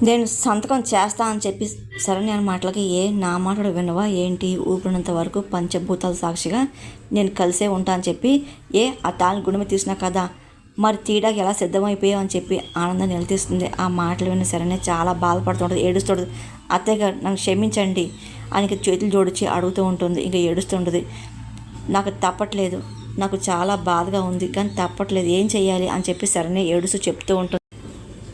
నేను సంతకం చేస్తా అని చెప్పి శరణ్య మాటలకి నా మాట వినవా ఏంటి, ఊపిరినంత వరకు పంచభూతాల సాక్షిగా నేను కలిసే ఉంటా అని చెప్పి ఆ తాళి గుడిమి తీసినా కదా, మరి తీయడానికి ఎలా సిద్ధమైపోయావు అని చెప్పి ఆనందం నిలదీస్తుంది. ఆ మాటలు విన్న శరణ్య చాలా బాధపడుతుంటుంది, ఏడుస్తుంటుంది. అత్తయ్య గారు నన్ను క్షమించండి ఆయనకి చేతులు జోడించి అడుగుతూ ఉంటుంది. ఇంకా ఏడుస్తుంటుంది. నాకు తప్పట్లేదు, నాకు చాలా బాధగా ఉంది కానీ తప్పట్లేదు, ఏం చెయ్యాలి అని చెప్పి శరణ్య ఏడుస్తూ చెప్తూ ఉంటుంది.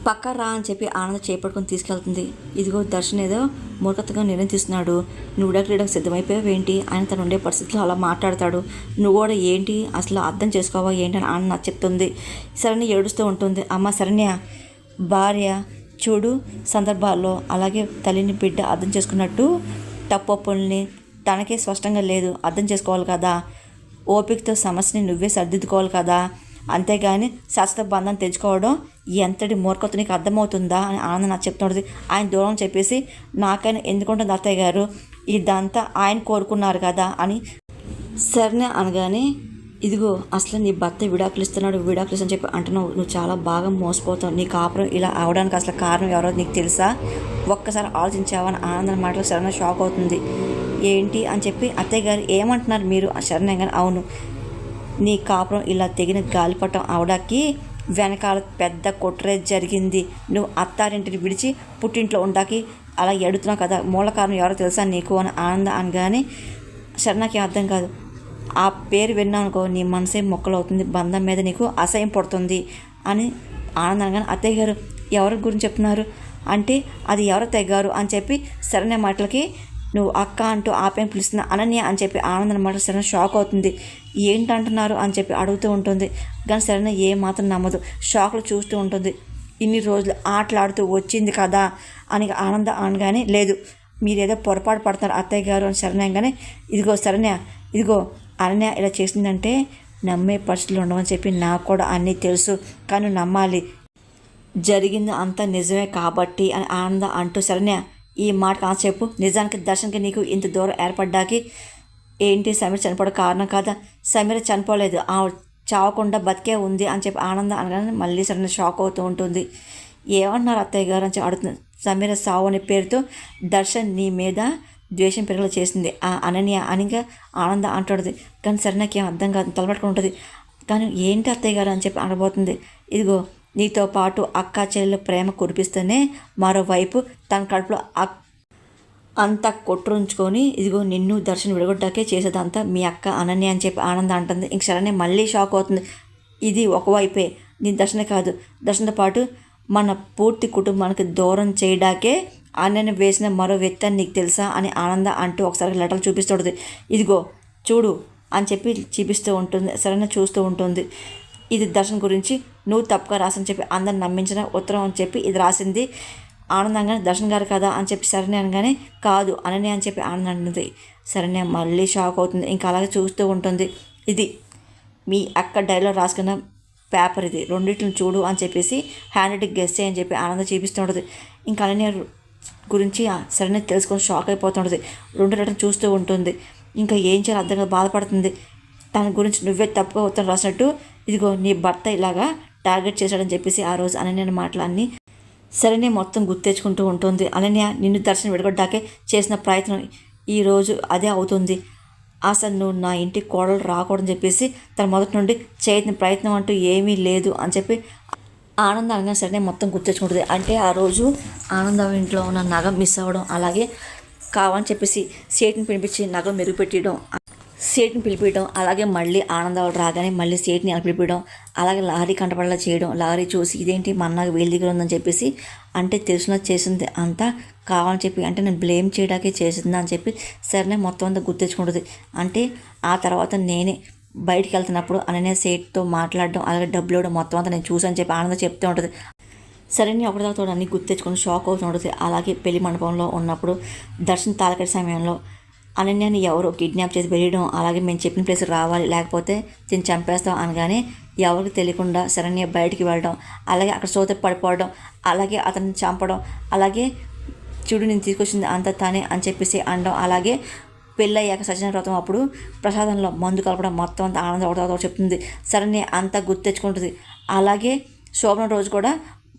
పక్క రా అని చెప్పి ఆనంద చేపట్టుకొని తీసుకెళ్తుంది. ఇదిగో దర్శన్ ఏదో మూర్ఖతగా నిర్ణయం తీసుకున్నాడు, నువ్వు విడాకులకు సిద్ధమైపోయావేంటి, ఆయన తను ఉండే పరిస్థితుల్లో అలా మాట్లాడతాడు, నువ్వు కూడా ఏంటి అసలు అర్థం చేసుకోవా ఏంటి అని ఆనంద చెప్తుంది. శరణ్య ఏడుస్తూ ఉంటుంది. అమ్మ శరణ్య, భార్య చూడు సందర్భాల్లో అలాగే తల్లిని బిడ్డ అర్థం చేసుకున్నట్టు తప్పొప్పుల్ని తనకే స్పష్టంగా లేదు, అర్థం చేసుకోవాలి కదా, ఓపికతో సమస్యని నువ్వే సర్దిద్దుకోవాలి కదా, అంతేగాని శాశ్వత బంధం తెచ్చుకోవడం ఎంతటి మూర్ఖత నీకు అర్థమవుతుందా అని ఆనంద నాకు చెప్తుంటుంది. ఆయన దూరం చెప్పేసి నాకైనా ఎందుకుంటుంది అత్తయ్య గారు, ఇదంతా ఆయన కోరుకున్నారు కదా అని సరేనే అనగానే, ఇదిగో అసలు నీ భర్త విడాకులు ఇస్తున్నాడు అని చెప్పి అంటున్నావు, నువ్వు చాలా బాగా మోసపోతావు, నీ కాపురం ఇలా అవడానికి అసలు కారణం ఎవరో నీకు తెలుసా, ఒక్కసారి ఆలోచించావని ఆనందన మాటలు శరణ షాక్ అవుతుంది. ఏంటి అని చెప్పి అత్తయ్య గారు ఏమంటున్నారు మీరు శరణ్య కానీ, అవును నీ కాపురం ఇలా తెగిన గాలిపటం అవడానికి వెనకాల పెద్ద కుట్రే జరిగింది, నువ్వు అత్తారింటిని విడిచి పుట్టింట్లో ఉండాకి అలా ఎడుతున్నావు కదా, మూల కారణం ఎవరో తెలుసా నీకు అని ఆనంద అనగానే శరణకి అర్థం కాదు. ఆ పేరు విన్నానుకో నీ మనసే మొక్కలవుతుంది, బంధం మీద నీకు అసహ్యం పడుతుంది అని ఆనంద అనగానే, అత్తయ్య గారు ఎవరి గురించి చెప్తున్నారు అంటే అది ఎవరో తెగారు అని చెప్పి శరణ్య మాటలకి నువ్వు అక్క అంటూ ఆపేం పిలుస్తున్నా అనన్య అని చెప్పి ఆనందన మాట శరణ షాక్ అవుతుంది. ఏంటంటున్నారు అని చెప్పి అడుగుతూ ఉంటుంది. కానీ శరణ ఏ మాత్రం నమ్మదు, షాక్లు చూస్తూ ఉంటుంది. ఇన్ని రోజులు ఆటలాడుతూ వచ్చింది కదా అని ఆనంద అనగానే, లేదు మీరేదో పొరపాటు పడుతున్నారు అత్తయ్య గారు అని శరణ్యంగానే, ఇదిగో శరణ్య, ఇదిగో అనన్య ఇలా చేసిందంటే నమ్మే పరిస్థితులు ఉండవని చెప్పి నాకు కూడా అన్నీ తెలుసు, కానీ నమ్మాలి, జరిగింది అంతా నిజమే కాబట్టి అని ఆనంద అంటూ, శరణ్య ఈ మాట కాదు చెప్పు, నిజానికి దర్శన్కి నీకు ఇంత దూరం ఏర్పడ్డాకి ఏంటి, సమీర చనిపోవడం కారణం కాదా, సమీర చనిపోలేదు ఆవిడ చావకుండా బతికే ఉంది అని చెప్పి ఆనంద అనగానే మళ్ళీ సరైన షాక్ అవుతూ ఉంటుంది. ఏమన్నారు అత్తయ్య గారు అని చెప్పి అడుగుతుంది. సమీర సావు అనే పేరుతో దర్శన్ నీ మీద ద్వేషం పెరగలు చేసింది ఆ అనన్య అనిగా ఆనంద అంటుంది. కానీ సరైనకి ఏం అర్థం కాదు, తలపట్టుకుని ఉంటుంది. కానీ ఏంటి అత్తయ్య గారు అని చెప్పి అనబోతుంది. ఇదిగో నీతో పాటు అక్క చెల్లెలు ప్రేమ కురిపిస్తేనే మరోవైపు తన కడుపులో అంతా కొట్టురుంచుకొని ఇదిగో నిన్ను దర్శనం విడగొట్టాకే చేసేదంతా మీ అక్క అనన్య అని చెప్పి ఆనంద అంటుంది. ఇంక శరణ్య మళ్ళీ షాక్ అవుతుంది. ఇది ఒకవైపే, నీ దర్శనే కాదు, దర్శనంతో పాటు మన పూర్తి కుటుంబానికి దూరం చేయడాకే అనన్య వేసిన మరో వ్యక్తి అని నీకు తెలుసా అని ఆనంద అంటూ ఒకసారి లెటర్లు చూపిస్తుంది. ఇదిగో చూడు అని చెప్పి చూపిస్తూ ఉంటుంది. శరణ్య చూస్తూ ఉంటుంది. ఇది దర్శన్ గురించి నువ్వు తప్పుగా రాసని చెప్పి అందరిని నమ్మించిన ఉత్తరం అని చెప్పి ఇది రాసింది ఆనందంగానే దర్శన్ గారు కదా అని చెప్పి శరణ్య అనగానే, కాదు అనన్య అని చెప్పి ఆనందం అంటుంది. శరణ్య మళ్ళీ షాక్ అవుతుంది. ఇంకా అలాగే చూస్తూ ఉంటుంది. ఇది మీ అక్క డైరీలో రాసుకున్న పేపర్, ఇది రెండింటిని చూడు అని చెప్పేసి హ్యాండ్ రైటింగ్ గెస్ చేయని చెప్పి ఆనందం చూపిస్తుంటుంది. ఇంకా అనన్య గురించి శరణ్య తెలుసుకొని షాక్ అయిపోతుంటుంది. రెండు లెటర్లు చూస్తూ ఉంటుంది. ఇంకా ఏం చేయాలో అర్థంగా బాధపడుతుంది. తన గురించి నువ్వే తప్పుగా ఉత్తరం రాసినట్టు ఇదిగో నీ భర్త ఇలాగా టార్గెట్ చేశాడని చెప్పేసి ఆ రోజు అనన్య మాటలన్నీ శరణ్య మొత్తం గుర్తెచ్చుకుంటూ ఉంటుంది. అనన్య నిన్ను దర్శనం విడగొట్టాకే చేసిన ప్రయత్నం ఈరోజు అదే అవుతుంది. అసలు నువ్వు నా ఇంటికి కోడలు రాకూడదని చెప్పేసి తన మొదటి నుండి చేయని ప్రయత్నం అంటూ ఏమీ లేదు అని చెప్పి ఆనందంగా శరణ్య మొత్తం గుర్తెచ్చుకుంటుంది. అంటే ఆ రోజు ఆనందం ఇంట్లో ఉన్న నగ మిస్ అవ్వడం, అలాగే కావాలని చెప్పేసి సేట్ని పిలిపించి నగలు మెరుగుపెట్టడం, సేట్ని పిలిపించడం, అలాగే మళ్ళీ ఆనందాలు రాగానే మళ్ళీ సేట్ని పిలిపించడం, అలాగే లారీ కంటపడలా చేయడం, లారీ చూసి ఇదేంటి మన్నాగా వేలు దగ్గర ఉందని చెప్పేసి అంటే తెలిసిన చేసింది అంతా కావాలని చెప్పి అంటే నేను బ్లేమ్ చేయడానికే చేసింది అని చెప్పి సరేనే మొత్తం అంతా గుర్తించుకుంటుంది. అంటే ఆ తర్వాత నేనే బయటికి వెళ్తున్నప్పుడు అననే సేట్తో మాట్లాడడం, అలాగే డబ్బులు ఇవ్వడం మొత్తం అంతా నేను చూసాను చెప్పి ఆనందం చెప్తూ ఉంటుంది. సరే నేను ఒకటితో అన్నీ గుర్తించుకొని షాక్ అవుతూ ఉంటుంది. అలాగే పెళ్లి మండపంలో ఉన్నప్పుడు దర్శన తాలకటి సమయంలో అనన్యని ఎవరో కిడ్నాప్ చేసి వెళ్ళడం, అలాగే మేము చెప్పిన ప్లేస్కి రావాలి లేకపోతే దీన్ని చంపేస్తాం అనగానే ఎవరికి తెలియకుండా శరణ్య బయటికి వెళ్ళడం, అలాగే అక్కడ సోత పడిపోవడం, అలాగే అతన్ని చంపడం, అలాగే చూడు నేను తీసుకొచ్చింది అంతా తానే అని చెప్పేసి అనడం, అలాగే పెళ్ళయ్యాక సత్యనారాయణ వ్రతం అప్పుడు ప్రసాదంలో మందు కలపడం మొత్తం అంతా ఆనందం ఒకటో చెప్తుంది. శరణ్య అంతా గుర్తు తెచ్చుకుంటుంది. అలాగే శోభన రోజు కూడా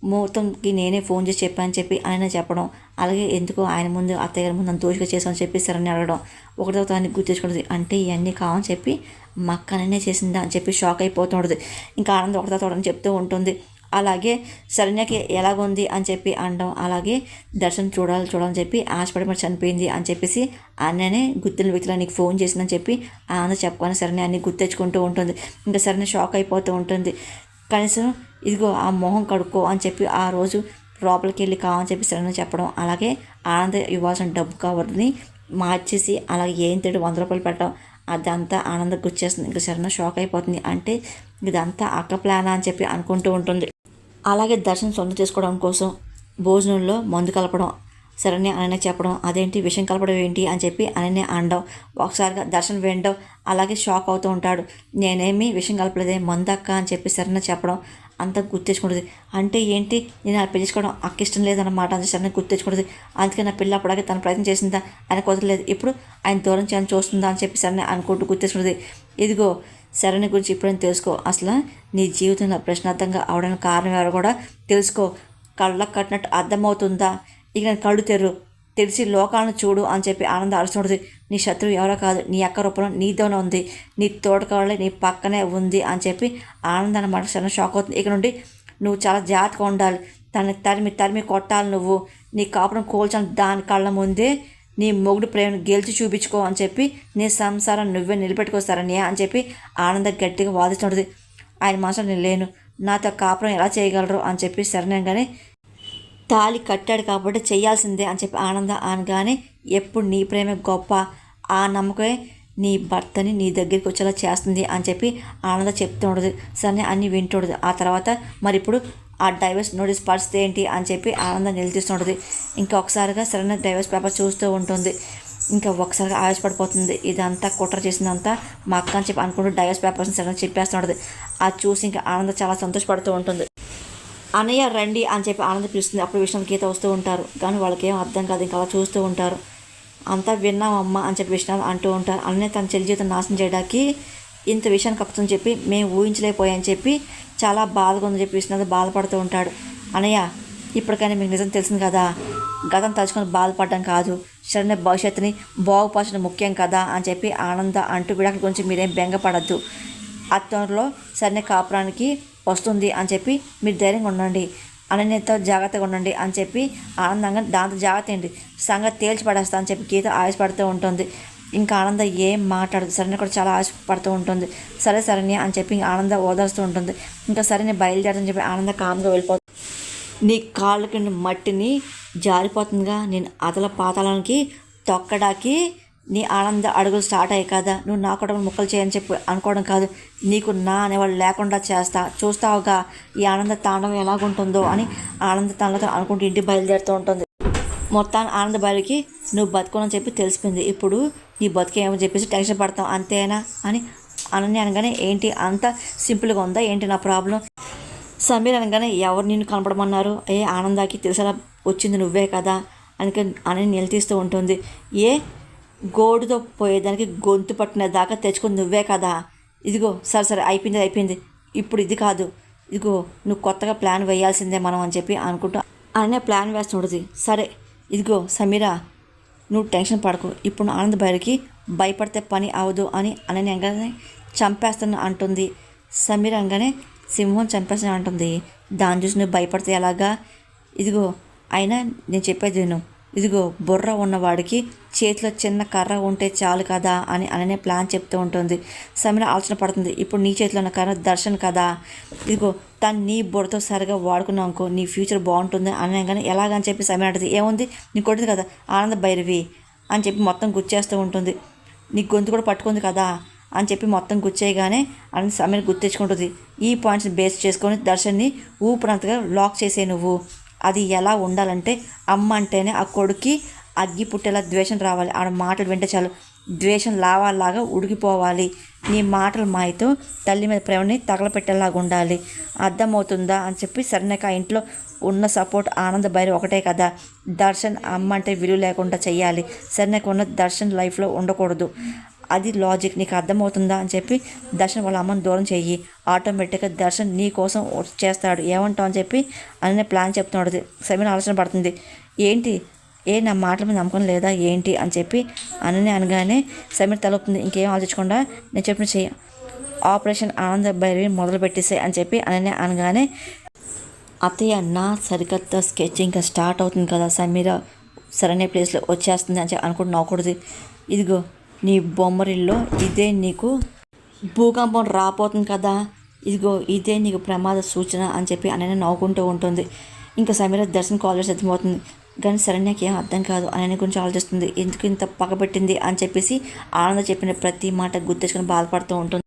ముహూర్తంకి నేనే ఫోన్ చేసి చెప్పాను చెప్పి ఆయన చెప్పడం, అలాగే ఎందుకో ఆయన ముందు అత్తయ్య గారి ముందు నన్ను దోషిగా చేసామని చెప్పి సరని అడగడం, ఒకటో దాన్ని గుర్తించుకుంటుంది. అంటే ఇవన్నీ కావని చెప్పి మా అక్కనే చేసిందా అని చెప్పి షాక్ అయిపోతూ ఉంటుంది. ఇంకా ఆనందం ఒకటో తోడని చెప్తూ ఉంటుంది. అలాగే శరణ్యకి ఎలాగుంది అని చెప్పి అనడం, అలాగే దర్శనం చూడాలని చెప్పి ఆశపడి మరి చనిపోయింది అని చెప్పేసి అన్ననే గుర్తున్న వ్యక్తులు నీకు ఫోన్ చేసిందని చెప్పి ఆనందం చెప్పుకొని శరణ్య అన్ని గుర్తెచ్చుకుంటూ ఉంటుంది. ఇంకా శరణ్య షాక్ అయిపోతూ ఉంటుంది. కనీసం ఇదిగో ఆ మొహం కడుక్కో అని చెప్పి ఆ రోజు లోపలికి వెళ్ళి కావని చెప్పి శరణ్య చెప్పడం, అలాగే ఆనంద ఇవ్వాల్సిన డబ్బు కవర్ని మార్చేసి అలాగే ఏం తేడు 100 రూపాయలు పెట్టడం, అదంతా ఆనందం గుర్చేస్తుంది. ఇంకా శరణ్య షాక్ అయిపోతుంది. అంటే ఇదంతా అక్క ప్లానా అని చెప్పి అనుకుంటూ ఉంటుంది. అలాగే దర్శనం సొంతం చేసుకోవడం కోసం భోజనంలో మందు కలపడం శరణ్య అననే చెప్పడం, అదేంటి విషయం కలపడం ఏంటి అని చెప్పి అననే అనడం, ఒకసారిగా దర్శనం వినడం, అలాగే షాక్ అవుతూ ఉంటాడు. నేనేమి విషయం కలపలేదే మందక్క అని చెప్పి శరణ్య చెప్పడం అంతా గుర్తెచ్చుకుంటుంది. అంటే ఏంటి నేను ఆ పెళ్లి చేసుకోవడం అక్క ఇష్టం లేదన్నమాట అని శరణ్య గుర్తెచ్చుకుంటుంది. అందుకే నా పిల్ల అప్పటికే తన ప్రయత్నం చేసిందా ఆయన కుదరలేదు, ఇప్పుడు ఆయన దూరం చేయాలని చూస్తుందా అని చెప్పి శరణ్య అనుకుంటూ గుర్తెచ్చుకుంటుంది. ఇదిగో శరణ్య గురించి ఇప్పుడైనా తెలుసుకో, అసలు నీ జీవితంలో ప్రశ్నార్థంగా అవడానికి కారణం ఎవరు కూడా తెలుసుకో, కళ్ళకు కట్టినట్టు అర్థమవుతుందా, ఇక నేను కళ్ళు తెరిచి లోకాలను చూడు అని చెప్పి ఆనందం అరుచుకుంటుంది. నీ శత్రువు ఎవరో కాదు, నీ అక్క రూపంలో నీతోనే ఉంది, నీ తోటకాళ్ళే నీ పక్కనే ఉంది అని చెప్పి ఆనందాన్ని మాట శరణ్య షాక్ అవుతుంది. ఇక నుండి నువ్వు చాలా జాగ్రత్తగా ఉండాలి, తనని తరిమి కొట్టాలి, నువ్వు నీ కాపురం కోల్చాలి, దాని కళ్ళ ముందే నీ మొగుడు ప్రేమను గెలిచి చూపించుకో అని చెప్పి నీ సంసారం నువ్వే నిలబెట్టుకొస్తారని అని చెప్పి ఆనందం గట్టిగా వాదిస్తుంటుంది. ఆయన మనసులో నేను లేను, నాతో కాపురం ఎలా చేయగలరు అని చెప్పి శరణ్యంగానే తాళి కట్టాడు కాబట్టి చేయాల్సిందే అని చెప్పి ఆనంద అనగానే ఎప్పుడు నీ ప్రేమ గొప్ప, ఆ నమ్మకమే నీ భర్తని నీ దగ్గరికి వచ్చేలా చేస్తుంది అని చెప్పి ఆనంద చెప్తూ ఉండదు. సరే అన్నీ వింటుండదు. ఆ తర్వాత మరి ఇప్పుడు ఆ డైవర్స్ నోటీస్ పరిస్థితి ఏంటి అని చెప్పి ఆనందం నిలదీస్తుంటుంది. ఇంకా ఒకసారిగా సరైన డైవర్స్ పేపర్ చూస్తూ ఉంటుంది. ఇంకా ఒకసారిగా ఆవేశపడిపోతుంది. ఇదంతా కుట్ర చేసిందంతా మా అక్క అని చెప్పి అనుకుంటూ డైవర్స్ పేపర్స్ని సరైన చెప్పేస్తుంటుంది. అది చూసి ఇంకా ఆనందం చాలా సంతోషపడుతూ ఉంటుంది. అన్నయ్య రండి అని చెప్పి ఆనందం పిలుస్తుంది. అప్పుడు విష్ణు గీత వస్తూ ఉంటారు, కానీ వాళ్ళకి ఏం అర్థం కాదు. ఇంకా అలా చూస్తూ ఉంటారు. అంతా విన్నామమ్మ అని చెప్పి విష్ణు అంటూ ఉంటారు. అన్నయ్య తన చెల్లి జీవితం నాశనం చేయడానికి ఇంత విషయాన్ని కప్పుతుందని చెప్పి మేము ఊహించలేకపోయాని చెప్పి చాలా బాధగా ఉందని చెప్పి విష్ణు బాధపడుతూ ఉంటాడు. అన్నయ్య ఇప్పటికైనా మీకు నిజం తెలిసింది కదా, గతం తలుచుకొని బాధపడడం కాదు, శరణ్య భవిష్యత్తుని బాగుపరచడం ముఖ్యం కదా అని చెప్పి ఆనంద అంటూ విడాకుల గురించి మీరేం బెంగపడద్దు, అత్తంలో శరణ్య కాపురానికి వస్తుంది అని చెప్పి మీరు ధైర్యంగా ఉండండి, అనన్యతో జాగ్రత్తగా ఉండండి అని చెప్పి ఆనందంగా దాంతో జాగ్రత్త ఏంటి సంగతి తేల్చి పడేస్తా అని చెప్పి గీత ఆశపడుతూ ఉంటుంది. ఇంకా ఆనంద ఏం మాట్లాడదు. శరణ్య కూడా చాలా ఆశపడుతూ ఉంటుంది. సరే శరణ్య అని చెప్పి ఆనంద ఓదారుస్తూ ఉంటుంది. ఇంకా సరే నేను బయలుదేరని చెప్పి ఆనంద కామ్గా వెళ్ళిపోతుంది. నీ కాళ్ళ కింద మట్టిని జారిపోతుందిగా, నేను అదల పాతాళానికి తొక్కడానికి నీ ఆనంద అడుగులు స్టార్ట్ అయ్యాయి కదా, నువ్వు నా కూడా ముక్కలు చేయని చెప్పి అనుకోవడం కాదు, నీకు నా అనేవాళ్ళు లేకుండా చేస్తా, చూస్తావుగా ఈ ఆనంద తాండవం ఎలాగుంటుందో అని ఆనంద తాండతో అనుకుంటూ ఇంటికి బయలుదేరుతూ ఉంటుంది. మొత్తాన్ని ఆనంద బయలుకి నువ్వు బతుకోనని చెప్పి తెలిసిపోయింది, ఇప్పుడు నీ బతుకేమో చెప్పేసి టెన్షన్ పడతావు అంతేనా అని అనన్య అనగానే ఏంటి అంత సింపుల్గా ఉందా ఏంటి నా ప్రాబ్లం, సమీర్ అనగానే ఎవరు నిన్ను కనపడమన్నారు, ఆనందాకి తెలిసేలా వచ్చింది నువ్వే కదా అని నిలదీస్తూ ఉంటుంది. గోడుతో పోయేదానికి గొంతు పట్టిన దాకా తెచ్చుకొని నువ్వే కదా, ఇదిగో సరే అయిపోయింది, ఇప్పుడు ఇది కాదు, ఇదిగో నువ్వు కొత్తగా ప్లాన్ వేయాల్సిందే మనం అని చెప్పి అనుకుంటూ అనే ప్లాన్ వేస్తుంటుంది. సరే ఇదిగో సమీరా నువ్వు టెన్షన్ పడకు, ఇప్పుడు ఆనంద్ బయలుకి భయపడితే పని అవదు అని అనగానే చంపేస్తాను అంటుంది. సమీర అనగానే సింహం చంపేస్తాను అంటుంది. దాన్ని చూసి నువ్వు భయపడితే ఎలాగా, ఇదిగో అయినా నేను చెప్పేది విను, ఇదిగో బుర్ర ఉన్నవాడికి చేతిలో చిన్న కర్ర ఉంటే చాలు కదా అని అననే ప్లాన్ చెప్తూ ఉంటుంది. సమీర ఆలోచన పడుతుంది. ఇప్పుడు నీ చేతిలో ఉన్న కర్ర దర్శన్ కదా, ఇదిగో తను నీ బుర్రతో సరిగా వాడుకున్నావు అనుకో నీ ఫ్యూచర్ బాగుంటుంది అనగానే ఎలాగని చెప్పి సమీర అంటుంది. ఏముంది నీ కొడుతుంది కదా ఆనంద భైరవి అని చెప్పి మొత్తం గుర్చేస్తూ ఉంటుంది. నీ గొంతు కూడా పట్టుకుంది కదా అని చెప్పి మొత్తం గుచ్చేయగానే అని సమీర గుర్తెచ్చుకుంటుంది. ఈ పాయింట్స్ని బేస్ చేసుకొని దర్శన్ని ఊపినంతగా లాక్ చేసే నువ్వు, అది ఎలా ఉండాలంటే అమ్మ అంటేనే ఆ కొడుక్కి అగ్గి పుట్టేలా ద్వేషం రావాలి, ఆడ మాటలు వింటే చాలు ద్వేషం లావాలాగా ఉడికిపోవాలి, నీ మాటల మాయతో తల్లి మీద ప్రేమని తగలపెట్టేలాగా ఉండాలి, అర్థమవుతుందా అని చెప్పి సరేనాక ఆ ఇంట్లో ఉన్న సపోర్ట్ ఆనంద భైరవ్ ఒకటే కదా, దర్శన్ అమ్మ అంటే విలువ లేకుండా చెయ్యాలి, సరేనాక ఉన్న దర్శన్ లైఫ్లో ఉండకూడదు, అది లాజిక్, నీకు అర్థమవుతుందా అని చెప్పి దర్శన్ వాళ్ళ అమ్మని దూరం చెయ్యి, ఆటోమేటిక్గా దర్శన్ నీ కోసం చేస్తాడు, ఏమంటావు అని చెప్పి అనే ప్లాన్ చెప్తున్నాడు. సమీర ఆలోచన పడుతుంది. ఏంటి నా మాటల మీద నమ్మకం లేదా ఏంటి అని చెప్పి అనగానే సమీర తలొప్పుతుంది. ఇంకేం ఆలోచించకుండా నేను చెప్పిన చెయ్యి, ఆపరేషన్ ఆనంద భైరవి మొదలు పెట్టేసాయి అని చెప్పి అనగానే అత్తయ్య నా సరికొత్త స్కెచ్ ఇంకా స్టార్ట్ అవుతుంది కదా, సమీర సరైన ప్లేస్లో వచ్చేస్తుంది అని చెప్పి అనుకుంటూ నవ్వకూడదు. ఇదిగో నీ బొమ్మరిల్లో ఇదే నీకు భూకంపం రాపోతుంది కదా, ఇదిగో ఇదే నీకు ప్రమాద సూచన అని చెప్పి అననే నవ్వుకుంటూ ఉంటుంది. ఇంకా సమీర దర్శన్ కాల్ చేసి సిద్ధమవుతుంది. కానీ శరణ్యకి ఏం అర్థం కాదు, ఆయన గురించి ఆలోచిస్తుంది. ఎందుకు ఇంత పగబెట్టింది అని చెప్పేసి ఆనంద చెప్పిన ప్రతి మాట గుర్తించుకొని బాధపడుతూ ఉంటుంది.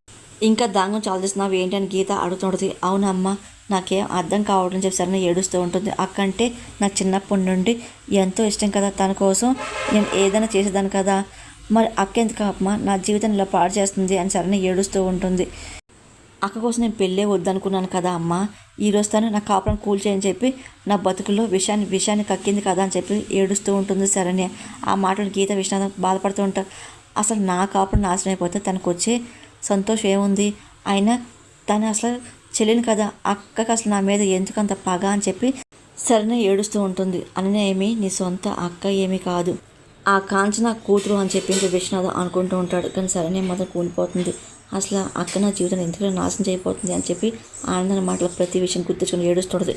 ఇంకా దాని గురించి ఆలోచిస్తున్నావు ఏంటి అని గీత అడుగుతుంటుంది. అవునమ్మా నాకేం అర్థం కావడం చెప్పి సరైన ఏడుస్తూ ఉంటుంది. అక్కంటే నాకు చిన్నప్పటి నుండి ఎంతో ఇష్టం కదా, తన కోసం నేను ఏదైనా చేసేదాన్ని కదా, మరి అక్క ఎందుకు అమ్మ నా జీవితం ఇలా పాడు చేస్తుంది అని సరైన ఏడుస్తూ ఉంటుంది. అక్క కోసం నేను పెళ్ళే వద్దనుకున్నాను కదా అమ్మ, ఈరోజు తను నా కాపురం కూల్చేయని చెప్పి నా బతుకుల్లో విషయాన్ని కక్కింది కదా అని చెప్పి ఏడుస్తూ ఉంటుంది శరణ్య. ఆ మాటలు గీత విషాదం బాధపడుతూ ఉంటారు. అసలు నా కాపురం నాశనం అయిపోతే తనకు వచ్చే సంతోషం ఏముంది, అయినా తను అసలు చెల్లిని కదా, అక్కకి అసలు నా మీద ఎందుకంత పగ అని చెప్పి శరణ్య ఏడుస్తూ ఉంటుంది. అననే ఏమి నీ సొంత అక్క ఏమీ కాదు, ఆ కాంచన కూతురు అని చెప్పి విశ్వనాథం అనుకుంటూ ఉంటాడు. కానీ శరణ్య మాత్రం కూలిపోతుంది. అసలు అక్క నా జీవితం ఎందుకు నాశనం చేయబోతుంది అని చెప్పి ఆనందన మాటలు ప్రతి విషయం గుర్తించుకొని ఏడుస్తుంటుంది.